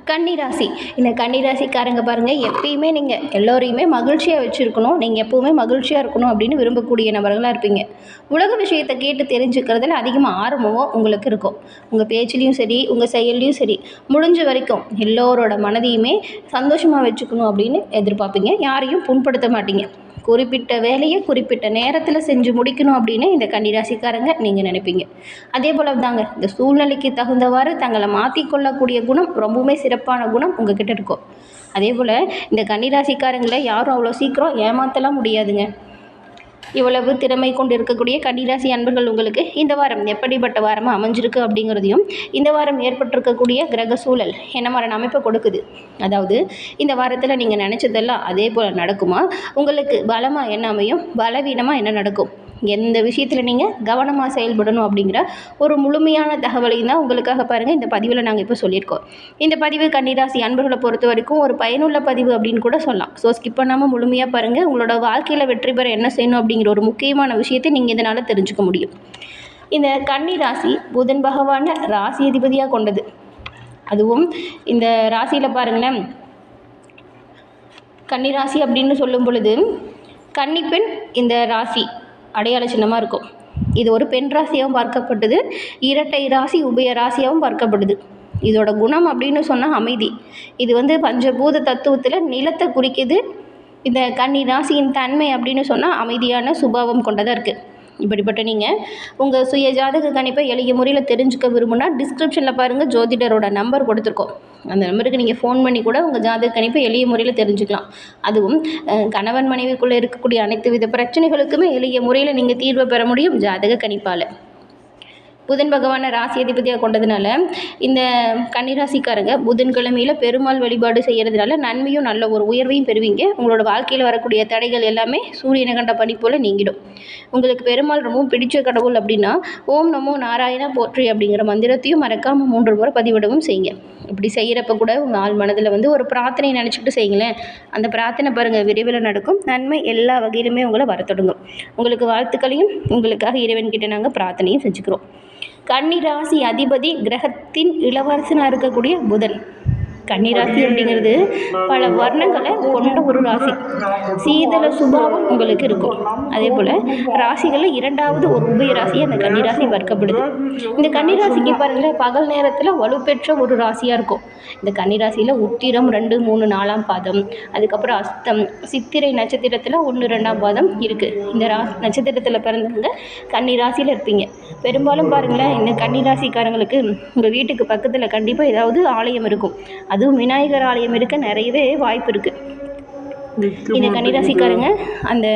கன்னிராசி. இந்த கன்னிராசிக்காரங்க பாருங்கள், எப்பயுமே நீங்கள் எல்லோரையுமே மகிழ்ச்சியாக வச்சுருக்கணும், நீங்கள் எப்போவுமே மகிழ்ச்சியாக இருக்கணும் அப்படின்னு விரும்பக்கூடிய நபர்களாக இருப்பீங்க. உலக விஷயத்தை கேட்டு தெரிஞ்சுக்கிறதுல அதிகமாக ஆர்வமும் உங்களுக்கு இருக்கும். உங்கள் பேச்சுலேயும் சரி, உங்கள் செயல்லையும் சரி, முடிஞ்ச வரைக்கும் எல்லோரோட மனதையுமே சந்தோஷமாக வச்சுக்கணும் அப்படின்னு எதிர்பார்ப்பீங்க. யாரையும் புண்படுத்த மாட்டீங்க. குறிப்பிட்ட வேலையை குறிப்பிட்ட நேரத்தில் செஞ்சு முடிக்கணும் அப்படின்னு இந்த கன்னிராசிக்காரங்க நீங்கள் நினைப்பீங்க. அதே போல் தாங்க, இந்த சூழ்நிலைக்கு தகுந்தவாறு தங்களை மாற்றிக்கொள்ளக்கூடிய குணம் ரொம்பவுமே சிறப்பான குணம் உங்ககிட்ட இருக்கும். அதே போல் இந்த கன்னிராசிக்காரங்களை யாரும் அவ்வளோ சீக்கிரம் ஏமாற்றலாம் முடியாதுங்க. இவ்வளவு திறமை கொண்டு இருக்கக்கூடிய கன்னிராசி அன்பர்கள் உங்களுக்கு இந்த வாரம் எப்படிப்பட்ட வாரமாக அமைஞ்சிருக்கு அப்படிங்கிறதையும், இந்த வாரம் ஏற்பட்டிருக்கக்கூடிய கிரக சூழல் என்ன மாதிரியான அமைப்பை கொடுக்குது, அதாவது இந்த வாரத்தில் நீங்கள் நினச்சதெல்லாம் அதே போல் நடக்குமா, உங்களுக்கு பலமாக என்ன அமையும், பலவீனமாக என்ன நடக்கும், எந்த விஷயத்தில் நீங்கள் கவனமாக செயல்படணும் அப்படிங்கிற ஒரு முழுமையான தகவலையும் தான் உங்களுக்காக பாருங்கள் இந்த பதிவில் நாங்கள் இப்போ சொல்லியிருக்கோம். இந்த பதிவு கன்னிராசி அன்பர்களை பொறுத்த வரைக்கும் ஒரு பயனுள்ள பதிவு அப்படின்னு கூட சொல்லலாம். ஸோ ஸ்கிப் பண்ணாமல் முழுமையாக பாருங்கள். உங்களோட வாழ்க்கையில் வெற்றி பெற என்ன செய்யணும் அப்படிங்கிற ஒரு முக்கியமான விஷயத்தை நீங்கள் இதனால் தெரிஞ்சுக்க முடியும். இந்த கன்னிராசி புதன் பகவான ராசி அதிபதியாக கொண்டது. அதுவும் இந்த ராசியில் பாருங்களேன், கன்னிராசி அப்படின்னு சொல்லும் பொழுது கன்னிப்பெண் இந்த ராசி அடையாள சின்னமாக இருக்கும். இது ஒரு பெண் ராசியாகவும் பார்க்கப்பட்டது, இரட்டை ராசி உபய ராசியாகவும் பார்க்கப்படுது. இதோட குணம் அப்படின்னு சொன்னால் அமைதி. இது பஞ்சபூத தத்துவத்தில் நிலத்தை குறிக்குது. இந்த கன்னி ராசியின் தன்மை அப்படின்னு சொன்னால் அமைதியான சுபாவம் கொண்டதாக இருக்குது. இப்படிப்பட்ட நீங்கள் உங்கள் சுய ஜாதக கணிப்பை எளிய முறையில் தெரிஞ்சுக்க விரும்புனா டிஸ்கிரிப்ஷனில் பாருங்கள், ஜோதிடரோட நம்பர் கொடுத்துருக்கோம். அந்த நம்பருக்கு நீங்கள் ஃபோன் பண்ணி கூட உங்கள் ஜாதக கணிப்பை எளிய முறையில் தெரிஞ்சுக்கலாம். அதுவும் கணவன் மனைவிக்குள்ளே இருக்கக்கூடிய அனைத்து வித பிரச்சனைகளுக்குமே எளிய முறையில் நீங்கள் தீர்வை பெற முடியும் ஜாதக கணிப்பால். புதன் பகவானை ராசி அதிபதியாக கொண்டதுனால இந்த கன்னிராசிக்காரங்க புதன்கிழமையில் பெருமாள் வழிபாடு செய்கிறதுனால நன்மையும் நல்ல ஒரு உயர்வையும் பெறுவீங்க. உங்களோட வாழ்க்கையில் வரக்கூடிய தடைகள் எல்லாமே சூரியனை கண்ட பனி போல் நீங்கிடும். உங்களுக்கு பெருமாள் ரொம்பவும் பிடிச்ச கடவுள் அப்படின்னா ஓம் நமோ நாராயணா போற்றி அப்படிங்கிற மந்திரத்தையும் மறக்காமல் 3 முறை பதிவிடவும் செய்யுங்க. இப்படி செய்கிறப்ப கூட உங்கள் ஆள் மனதில் ஒரு பிரார்த்தனை நினச்சிக்கிட்டு செய்யுங்களேன். அந்த பிரார்த்தனை பாருங்கள் விரைவில் நடக்கும். நன்மை எல்லா வகையிலுமே உங்களை வர தொடங்கும். உங்களுக்கு வாழ்த்துக்களையும் உங்களுக்காக இறைவன்கிட்ட நாங்கள் பிரார்த்தனையும் செஞ்சுக்கிறோம். கன்னிராசி அதிபதி கிரகத்தின் இளவரசனாக இருக்கக்கூடிய புதன். கன்னிராசி அப்படிங்கிறது பல வர்ணங்களை கொண்ட ஒரு ராசி. சீதள சுபாவம் உங்களுக்கு இருக்கும். அதே போல் ராசிகளில் 2வது ஒரு உபய ராசி அந்த கன்னிராசி பார்க்கப்படுது. இந்த கன்னிராசிக்கு பாருங்கள், பகல் நேரத்தில் வலுப்பெற்ற ஒரு ராசியாக இருக்கும். இந்த கன்னிராசியில் உத்திரம் 2, 3, 4ஆம் பாதம், அதுக்கப்புறம் அஸ்தம், சித்திரை நட்சத்திரத்தில் 1, 2ஆம் பாதம் இருக்குது. இந்த நட்சத்திரத்தில் பிறந்தவங்க கன்னிராசியில் இருப்பீங்க. பெரும்பாலும் பாருங்களேன், இந்த கன்னிராசிக்காரங்களுக்கு உங்கள் வீட்டுக்கு பக்கத்தில் கண்டிப்பாக ஏதாவது ஆலயம் இருக்கும். அதுவும் விநாயகர் ஆலயம் இருக்க நிறையவே வாய்ப்பு இருக்குது. இந்த கன்னிராசிக்காரங்க அந்த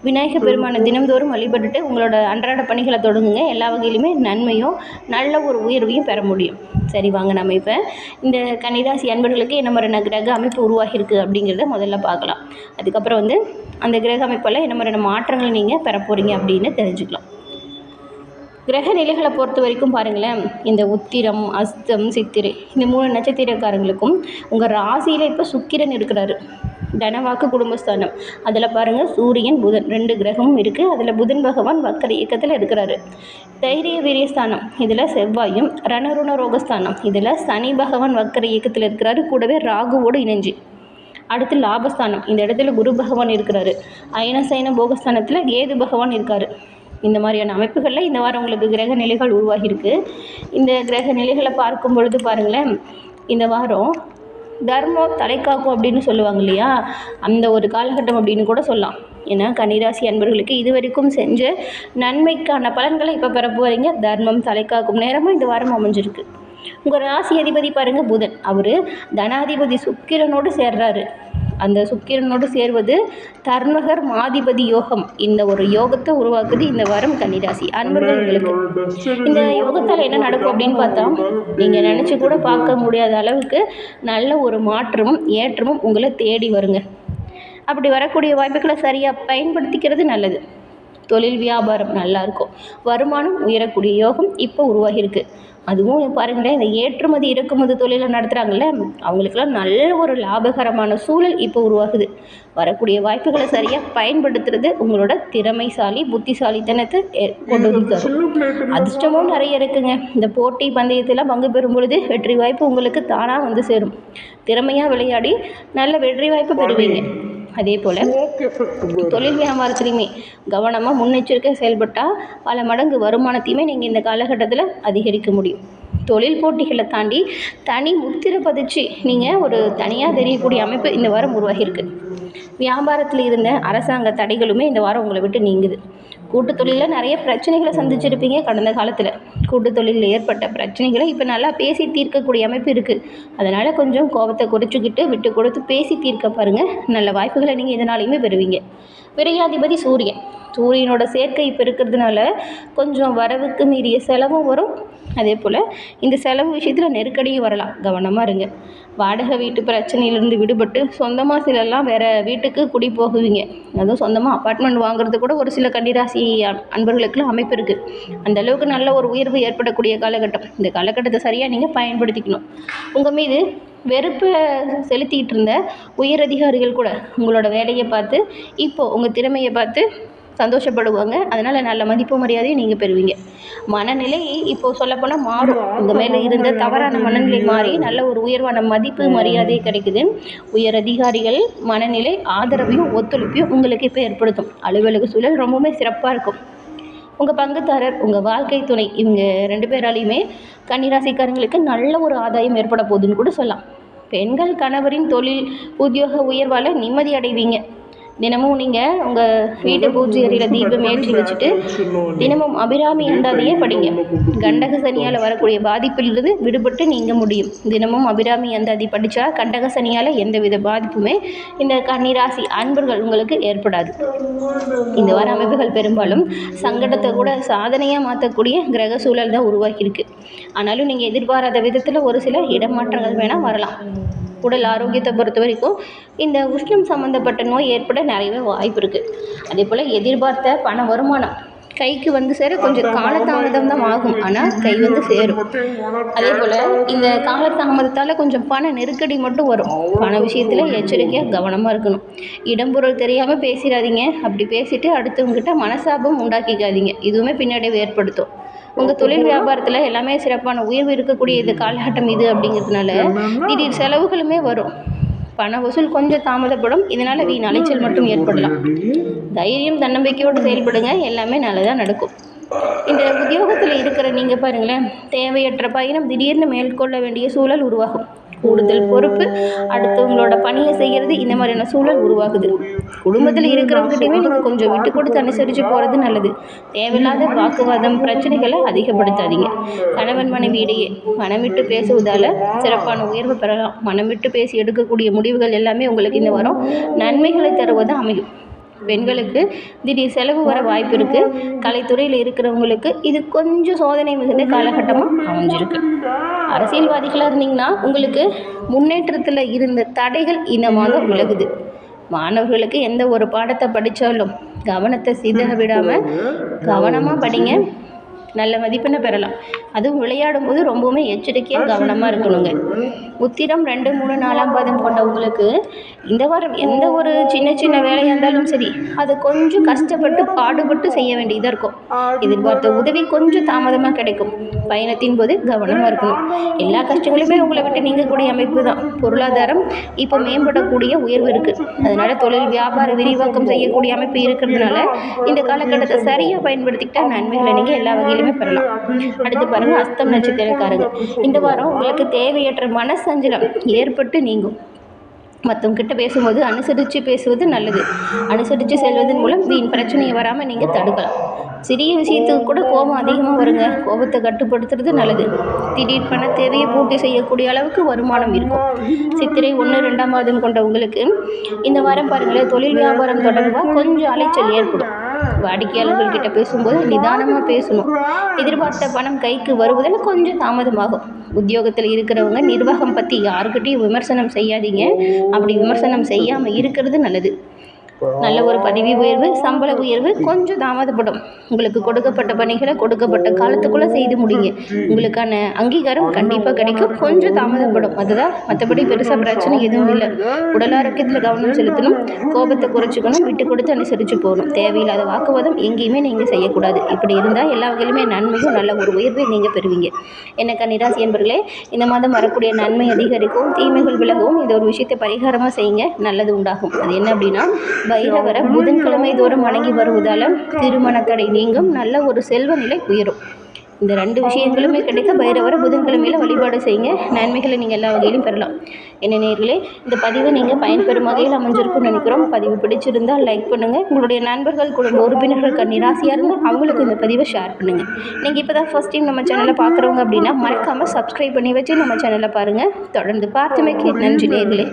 விநாயகர் பெருமானை தினம்தோறும் வழிபட்டுட்டு உங்களோட அன்றாட பணிகளை தொடங்குங்க. எல்லா வகையிலுமே நன்மையும் நல்ல ஒரு உயர்வையும் பெற முடியும். சரி, வாங்க நம்ம இப்போ இந்த கன்னிராசி அன்பர்களுக்கு என்ன மாதிரியான கிரக அமைப்பு உருவாகியிருக்கு அப்படிங்கிறத முதல்ல பார்க்கலாம். அதுக்கப்புறம் அந்த கிரக அமைப்பெல்லாம் என்ன மாதிரியான மாற்றங்களை நீங்கள் பெற போகிறீங்க அப்படின்னு தெரிஞ்சுக்கலாம். கிரக நிலைகளை பொறுத்த வரைக்கும் பாருங்களேன், இந்த உத்திரம், அஸ்தம், சித்திரை இந்த 3 நட்சத்திரக்காரங்களுக்கும் உங்கள் ராசியில் இப்போ சுக்கிரன் இருக்கிறாரு. தனவாக்கு குடும்பஸ்தானம், அதில் பாருங்கள் சூரியன் புதன் 2 கிரகமும் இருக்குது. அதில் புதன் பகவான் வக்கர இயக்கத்தில் இருக்கிறாரு. தைரிய வீரியஸ்தானம், இதில் செவ்வாயும். ரணருண ரோகஸ்தானம், இதில் சனி பகவான் வக்கர இயக்கத்தில் இருக்கிறாரு, கூடவே ராகுவோடு இணைஞ்சு. அடுத்து லாபஸ்தானம், இந்த இடத்துல குரு பகவான் இருக்கிறாரு. அயனசைன போகஸ்தானத்தில் கேது பகவான் இருக்கார். இந்த மாதிரியான அமைப்புகளில் இந்த வாரம் உங்களுக்கு கிரக நிலைகள் உருவாகியிருக்கு. இந்த கிரக நிலைகளை பார்க்கும் பொழுது பாருங்களேன், இந்த வாரம் தர்மம் தலைக்காக்கும் அப்படின்னு சொல்லுவாங்க இல்லையா, அந்த ஒரு காலகட்டம் அப்படின்னு கூட சொல்லலாம். ஏன்னா கன்னிராசி அன்பர்களுக்கு இது வரைக்கும் செஞ்ச நன்மைக்கான பலன்களை இப்போ பெற போகிறீங்க. தர்மம் தலைக்காக்கும் நேரமாக இந்த வாரம் அமைஞ்சிருக்கு. உங்கள் ராசி அதிபதி பாருங்கள் புதன், அவர் தனாதிபதி சுக்கிரனோடு சேர்றாரு. அந்த சுக்கிரனோடு சேர்வது தர்மகர் மாதிபதி யோகம். இந்த ஒரு யோகத்தை உருவாக்குது இந்த வாரம் கன்னிராசி அன்பர்களுக்கு. இந்த யோகத்தால் என்ன நடக்கும் அப்படின்னு பார்த்தா, நீங்கள் நினச்சி கூட பார்க்க முடியாத அளவுக்கு நல்ல ஒரு மாற்றமும் ஏற்றமும் உங்களை தேடி வருங்க. அப்படி வரக்கூடிய வாய்ப்புகளை சரியாக பயன்படுத்திக்கிறது நல்லது. தொழில் வியாபாரம் நல்லாயிருக்கும். வருமானம் உயரக்கூடிய யோகம் இப்போ உருவாகியிருக்கு. அதுவும் பாருங்களேன், இந்த ஏற்றுமதி இறக்குமதி தொழிலை நடத்துகிறாங்கல்ல, அவங்களுக்கெல்லாம் நல்ல ஒரு லாபகரமான சூழல் இப்போ உருவாகுது. வரக்கூடிய வாய்ப்புகளை சரியாக பயன்படுத்துறது உங்களோட திறமைசாலி புத்திசாலித்தனத்தை கொண்டு வந்து தரும். அதிர்ஷ்டமும் நிறைய இருக்குங்க. இந்த போட்டி பந்தயத்தில் பங்கு பெறும் பொழுது வெற்றி வாய்ப்பு உங்களுக்கு தானாக வந்து சேரும். திறமையாக விளையாடி நல்ல வெற்றி வாய்ப்பு பெறுவீங்க. அதே போல் தொழில் வியாபாரத்துலையுமே கவனமாக முன்னெச்சரிக்கை செயல்பட்டால் பல மடங்கு வருமானத்தையுமே நீங்கள் இந்த காலகட்டத்தில் அதிகரிக்க முடியும். தொழில் போட்டிகளை தாண்டி தனி முத்திரை பதிச்சு நீங்கள் ஒரு தனியாக தெரியக்கூடிய அமைப்பு இந்த வாரம் உருவாகியிருக்கு. வியாபாரத்தில் இருந்த அரசாங்க தடைகளுமே இந்த வாரம் உங்களை விட்டு நீங்குது. கூட்டுத் தொழிலில் நிறைய பிரச்சனைகளை சந்திச்சிருப்பீங்க கடந்த காலத்தில். கூட்டுத் தொழிலில் ஏற்பட்ட பிரச்சனைகளை இப்போ நல்லா பேசி தீர்க்கக்கூடிய அமைப்பு இருக்குது. அதனால் கொஞ்சம் கோபத்தை குறைச்சிக்கிட்டு விட்டு கொடுத்து பேசி தீர்க்க பாருங்கள். நல்ல வாய்ப்புகளை நீங்கள் இதனாலையுமே பெறுவீங்க. விரையாதிபதி சூரியனோட சேர்க்கை இப்போ இருக்கிறதுனால கொஞ்சம் வரவுக்கு மீறிய செலவும் வரும். அதே போல் இந்த செலவு விஷயத்தில் நெருக்கடியும் வரலாம், கவனமாக இருங்க. வாடகை வீட்டு பிரச்சனையிலேருந்து விடுபட்டு சொந்தமாக சிலர்லாம் வேறு வீட்டுக்கு குடி போகுவீங்க. அதுவும் சொந்தமாக அப்பார்ட்மெண்ட் வாங்குறது கூட ஒரு சில கன்னிராசி அன்பர்களுக்கெல்லாம் அமைப்பு இருக்குது. அந்தளவுக்கு நல்ல ஒரு உயர்வு ஏற்படக்கூடிய காலகட்டம். இந்த காலகட்டத்தை சரியாக நீங்கள் பயன்படுத்திக்கணும். உங்கள் மீது வெறுப்பை செலுத்திக்கிட்டு இருந்த உயரதிகாரிகள் கூட உங்களோட வேலையை பார்த்து இப்போது உங்கள் திறமையை பார்த்து சந்தோஷப்படுவாங்க. அதனால் நல்ல மதிப்பு மரியாதையை நீங்கள் பெறுவீங்க. மனநிலை இப்போது சொல்லப்போனால் மாறும். உங்கள் மேலே இருந்த தவறான மனநிலை மாறி நல்ல ஒரு உயர்வான மதிப்பு மரியாதை கிடைக்குது. உயர் அதிகாரிகள் மனநிலை ஆதரவையும் ஒத்துழைப்பையும் உங்களுக்கு இப்போ ஏற்படுத்தும். அலுவலக சூழல் ரொம்பவுமே சிறப்பாக இருக்கும். உங்கள் பங்குதாரர், உங்கள் வாழ்க்கை துணை, இவங்க 2 பேராலையுமே கன்னிராசிக்காரங்களுக்கு நல்ல ஒரு ஆதாயம் ஏற்பட போகுதுன்னு கூட சொல்லலாம். பெண்கள் கணவரின் தொழில் உத்தியோக உயர்வால் நிம்மதி அடைவீங்க. தினமும் நீங்கள் உங்கள் வீட்டு பூஜை அறையில் தீபம் ஏற்றி வச்சுட்டு தினமும் அபிராமி அந்தாதியே படிங்க. கண்டக சனியால் வரக்கூடிய பாதிப்பிலிருந்து விடுபட்டு நீங்க முடியும். தினமும் அபிராமி அந்தாதி படித்தா கண்டக சனியால் எந்தவித பாதிப்புமே இந்த கன்னிராசி அன்பர்கள் உங்களுக்கு ஏற்படாது. இந்த வார அமைப்புகள் பெரும்பாலும் சங்கடத்தை கூட சாதனையாக மாற்றக்கூடிய கிரக சூழல் தான் உருவாக்கியிருக்கு. ஆனாலும் நீங்கள் எதிர்பாராத விதத்தில் ஒரு சில இடமாற்றங்கள் வேணால் வரலாம். உடல் ஆரோக்கியத்தை பொறுத்த வரைக்கும் இந்த உஷ்ணம் சம்மந்தப்பட்ட நோய் ஏற்பட நிறையவே வாய்ப்பு இருக்குது. அதே போல் எதிர்பார்த்த பண வருமானம் கைக்கு வந்து சேர கொஞ்சம் காலதாமதம் தான் ஆகும், ஆனால் கை வந்து சேரும். அதே போல் இந்த காலதாமதத்தால் கொஞ்சம் பண நெருக்கடி மட்டும் வரும். பண விஷயத்தில் எச்சரிக்கையாக கவனமாக இருக்கணும். இடம்பொருள் தெரியாமல் பேசிடாதீங்க. அப்படி பேசிட்டு அடுத்தவங்ககிட்ட மனசாபம் உண்டாக்கிக்காதீங்க. இதுவுமே பின்னாடியே ஏற்படுத்தும். உங்கள் தொழில் வியாபாரத்தில் எல்லாமே சிறப்பான உயர்வு இருக்கக்கூடிய இது காலகட்டம் இது அப்படிங்கிறதுனால திடீர் செலவுகளுமே வரும். பண வசூல் கொஞ்சம் தாமதப்படும். இதனால் வீண் அலைச்சல் மட்டும் ஏற்படலாம். தைரியம் தன்னம்பிக்கையோடு செயல்படுங்க, எல்லாமே நல்லதாக நடக்கும். இந்த உத்தியோகத்தில் இருக்கிற நீங்கள் பாருங்களேன், தேவையற்ற பயணம் திடீர்னு மேற்கொள்ள வேண்டிய சூழல் உருவாகும். கூடுதல் பொறுப்பு, அடுத்தவங்களோட பணியை செய்கிறது, இந்த மாதிரியான சூழல் உருவாகுது. குடும்பத்தில் இருக்கிறவங்ககிட்டயுமே நீங்கள் கொஞ்சம் விட்டு கொடுத்து அனுசரித்து போகிறது நல்லது. தேவையில்லாத வாக்குவாதம் பிரச்சனைகளை அதிகப்படுத்தாதீங்க. கணவன் மனைவி இடையே மனம் விட்டு பேசுவதால் சிறப்பான உயர்வு பெறலாம். மனம் விட்டு பேசி எடுக்கக்கூடிய முடிவுகள் எல்லாமே உங்களுக்கு இந்த வாரம் நன்மைகளை தருவது அமையும். பெண்களுக்கு திடீர் செலவு வர வாய்ப்பு இருக்குது. கலைத்துறையில் இருக்கிறவங்களுக்கு இது கொஞ்சம் சோதனை மிகுந்த காலகட்டமாக அமைஞ்சிருக்கு. அரசியல்வாதிகளாக இருந்தீங்கன்னா உங்களுக்கு முன்னேற்றத்தில் இருந்த தடைகள் இந்த மாதம் விலகுது. மாணவர்களுக்கு எந்த ஒரு பாடத்தை படித்தாலும் கவனத்தை சிதற விடாமல் கவனமாக படிங்க. நல்ல மதிப்பெண்ணை பெறலாம். அதுவும் விளையாடும் போது ரொம்பவுமே எச்சரிக்கையாக கவனமாக இருக்கணுங்க. உத்திரம் 2, 3, 4ஆம் பாதம் கொண்டவங்களுக்கு இந்த வாரம் எந்த ஒரு சின்ன சின்ன வேலையாக இருந்தாலும் சரி, அதை கொஞ்சம் கஷ்டப்பட்டு பாடுபட்டு செய்ய வேண்டியதாக இருக்கும். எதிர்பார்த்த உதவி கொஞ்சம் தாமதமாக கிடைக்கும். பயணத்தின் போது கவனமாக இருக்கணும். எல்லா கஷ்டங்களுமே உங்களை விட்டு நீங்கக்கூடிய அமைப்பு தான். பொருளாதாரம் இப்போ மேம்படக்கூடிய உயர்வு இருக்குது. அதனால் தொழில் வியாபார விரிவாக்கம் செய்யக்கூடிய அமைப்பு இருக்கிறதுனால இந்த காலகட்டத்தை சரியாக பயன்படுத்திக்கிட்டால் நன்மைகளை நீங்கள் எல்லா வகையிலுமே பெறலாம். அடுத்து பாருங்கள், அஸ்தம் நட்சத்திரக்காரங்க. இந்த வாரம் உங்களுக்கு தேவையற்ற மனசஞ்சலம் ஏற்பட்டு நீங்கும். மற்றவங்கிட்ட பேசும்போது அனுசரித்து பேசுவது நல்லது. அனுசரித்து செல்வதன் மூலம் வீண் பிரச்சனையை வராமல் நீங்கள் தடுக்கலாம். சிறிய விஷயத்துக்கு கூட கோபம் அதிகமாக வருங்க. கோபத்தை கட்டுப்படுத்துறது நல்லது. திடீர் பண தேவையை பூர்த்தி செய்யக்கூடிய அளவுக்கு வருமானம் இருக்கும். சித்திரை 1, 2ஆம் மாதம் கொண்டவங்களுக்கு இந்த வாரம் பாருங்களேன், தொழில் வியாபாரம் தொடர்பாக கொஞ்சம் அலைச்சல் ஏற்படும். வாடிக்கையாளர்கள் கிட்ட பேசும்போது நிதானமாக பேசணும். எதிர்பார்த்த பணம் கைக்கு வருவதில் கொஞ்சம் தாமதமாகும். உத்தியோகத்தில் இருக்கிறவங்க நிர்வாகம் பற்றி யாருக்கிட்டையும் விமர்சனம் செய்யாதீங்க. அப்படி விமர்சனம் செய்யாமல் இருக்கிறது நல்லது. நல்ல ஒரு பதவி உயர்வு, சம்பள உயர்வு கொஞ்சம் தாமதப்படும். உங்களுக்கு கொடுக்கப்பட்ட பணிகளை கொடுக்கப்பட்ட காலத்துக்குள்ளே செய்து முடிங்க. உங்களுக்கான அங்கீகாரம் கண்டிப்பாக கிடைக்கும். கொஞ்சம் தாமதப்படும், அதுதான். மற்றபடி பெருசாக பிரச்சனை எதுவும் இல்லை. உடல் ஆரோக்கியத்தில் கவனம் செலுத்தணும், கோபத்தை குறைச்சிக்கணும், விட்டு கொடுத்து அனுசரித்து போகணும். தேவையில்லாத வாக்குவாதம் எங்கேயுமே நீங்கள் செய்யக்கூடாது. இப்படி இருந்தால் எல்லா வகையிலுமே நன்மையும் நல்ல ஒரு உயர்வை நீங்கள் பெறுவீங்க. என்ன கன்னிராசி என்பர்களே, இந்த மாதம் வரக்கூடிய நன்மை அதிகரிக்கும், தீமைகள் விலகவும் இந்த ஒரு விஷயத்தை பரிகாரமாக செய்யுங்க, நல்லது உண்டாகும். அது என்ன அப்படின்னா, பைரவரை புதன்கிழமை தோறும் வணங்கி வருவதால் திருமண தடை நீங்கும், நல்ல ஒரு செல்வ நிலை உயரும். இந்த 2 விஷயங்களுமே கிடைக்க பைரவரை புதன்கிழமையில் வழிபாடு செய்யுங்க, நன்மைகளை நீங்கள் எல்லா வகையிலும் பெறலாம். என்ன நேயர்களே, இந்த பதிவை நீங்கள் பயன்பெறும் வகையில் அமைஞ்சிருக்கும்னு நினைக்கிறோம். பதிவு பிடிச்சிருந்தால் லைக் பண்ணுங்கள். உங்களுடைய நண்பர்கள், குடும்ப உறுப்பினர்கள் கன்னிராசியாக இருந்தால் அவங்களுக்கு இந்த பதிவை ஷேர் பண்ணுங்கள். நீங்கள் இப்போ தான் ஃபஸ்ட் டைம் நம்ம சேனலை பார்க்குறவங்க அப்படின்னா மறக்காமல் சப்ஸ்கிரைப் பண்ணி வச்சு நம்ம சேனலை பாருங்கள். தொடர்ந்து பார்த்தமைக்கு நன்றி நேயர்களே.